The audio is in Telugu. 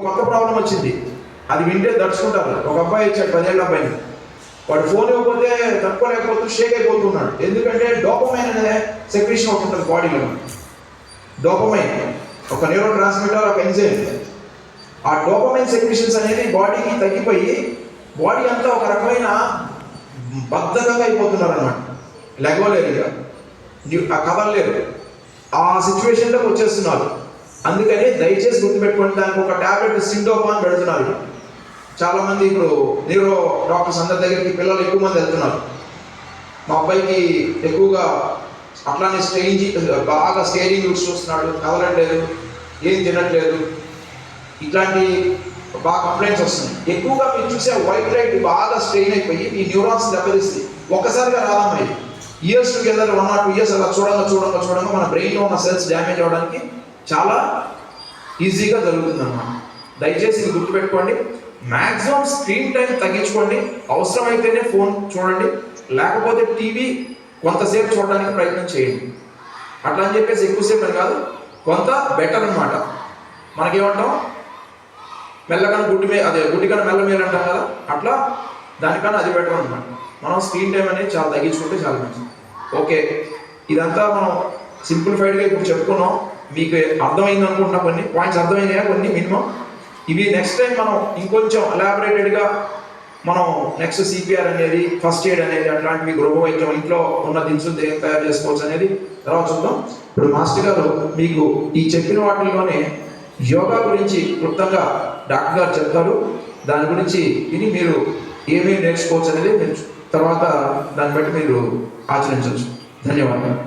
కొత్త ప్రాబ్లం వచ్చింది, అది వింటే దడుచుకుంటారు. ఒక అబ్బాయి ఇచ్చాడు 10 ఏళ్ళ అబ్బాయిని, వాడు ఫోన్ ఇవ్వకపోతే తట్టుకోలేకపోతూ షేక్ అయిపోతున్నాడు. ఎందుకంటే డోపమైన్ అనే సెక్రీషన్ ఒకటి ఉంటుంది బాడీలో. డోపమైన్ ఒక న్యూరో ట్రాన్స్మిటర్, ఒక ఎంజైమ్. ఆ డోపమైన్ సెక్రీషన్స్ అనేది బాడీకి తగ్గిపోయి బాడీ అంతా ఒక రకమైన బద్ధకంగా అయిపోతున్నారు అన్నమాట. లెగవలేరు, ఇక కదలలేరు, ఆ సిచ్యువేషన్లోకి వచ్చేస్తున్నారు. అందుకని దయచేసి గుర్తుపెట్టుకోండి, దానికి ఒక టాబ్లెట్ సిండోపాన్ పెడుతున్నారు. చాలా మంది ఇప్పుడు న్యూరో డాక్టర్స్ అందరి దగ్గరికి పిల్లలు ఎక్కువ మంది వెళ్తున్నారు. మా అబ్బాయికి ఎక్కువగా అట్లానే బాగా స్టేరింగ్ లుక్స్ చూస్తున్నాడు, కదలట్లేదు, ఏం తినట్లేదు, ఇట్లాంటి బాగా కంప్లైంట్స్ వస్తున్నాయి. ఎక్కువగా మీరు చూసే వైట్ లైట్ బాగా స్ట్రెయిన్ అయిపోయి ఈ న్యూరాన్స్ దెబ్బతీస్తుంది. ఒక్కసారిగా రాదమ్మాయి, ఇయర్స్ టుగెదర్ 1 or 2 years అలా చూడంగా మన బ్రెయిన్లో ఉన్న సెల్స్ డ్యామేజ్ అవ్వడానికి చాలా ఈజీగా జరుగుతుంది అన్నమాట. దయచేసి ఇది గుర్తుపెట్టుకోండి. మ్యాక్సిమం స్క్రీన్ టైం తగ్గించుకోండి. అవసరమైతేనే ఫోన్ చూడండి, లేకపోతే టీవీ కొంతసేపు చూడడానికి ప్రయత్నం చేయండి. అట్లా అని చెప్పేసి ఎక్కువసేపు అని కాదు, కొంత బెటర్ అనమాట. మనకేమంటాం, మెల్లకన్నా గుడ్డికన్నా మెల్ల మేలు అంటాం కదా, అట్లా దానికన్నా అది బెటర్ అనమాట. మనం స్క్రీన్ టైం అనేది చాలా తగ్గించుకుంటే చాలా మంచిది. ఓకే, ఇదంతా మనం సింప్లిఫైడ్గా ఇప్పుడు చెప్పుకున్నాం. మీకు అర్థమైంది అనుకుంటున్నా, కొన్ని పాయింట్స్ అర్థమైనాయా, కొన్ని మినిమం. ఇవి నెక్స్ట్ టైం మనం ఇంకొంచెం ఎలాబరేటెడ్గా మనం నెక్స్ట్ సిపిఆర్ అనేది, ఫస్ట్ ఎయిడ్ అనేది, అట్లాంటివి గృహ వైద్యం, ఇంట్లో ఉన్న దినుసులు ఏం తయారు చేసుకోవచ్చు అనేది తర్వాత చూద్దాం. ఇప్పుడు మాస్టర్ గారు మీకు ఈ చెప్పిన వాటిల్లోనే యోగా గురించి క్లుప్తంగా డాక్టర్ గారు చెప్తారు. దాని గురించి విని మీరు ఏమేమి నేర్చుకోవచ్చు అనేది తర్వాత దాన్ని బట్టి మీరు ఆచరించవచ్చు. ధన్యవాదాలు.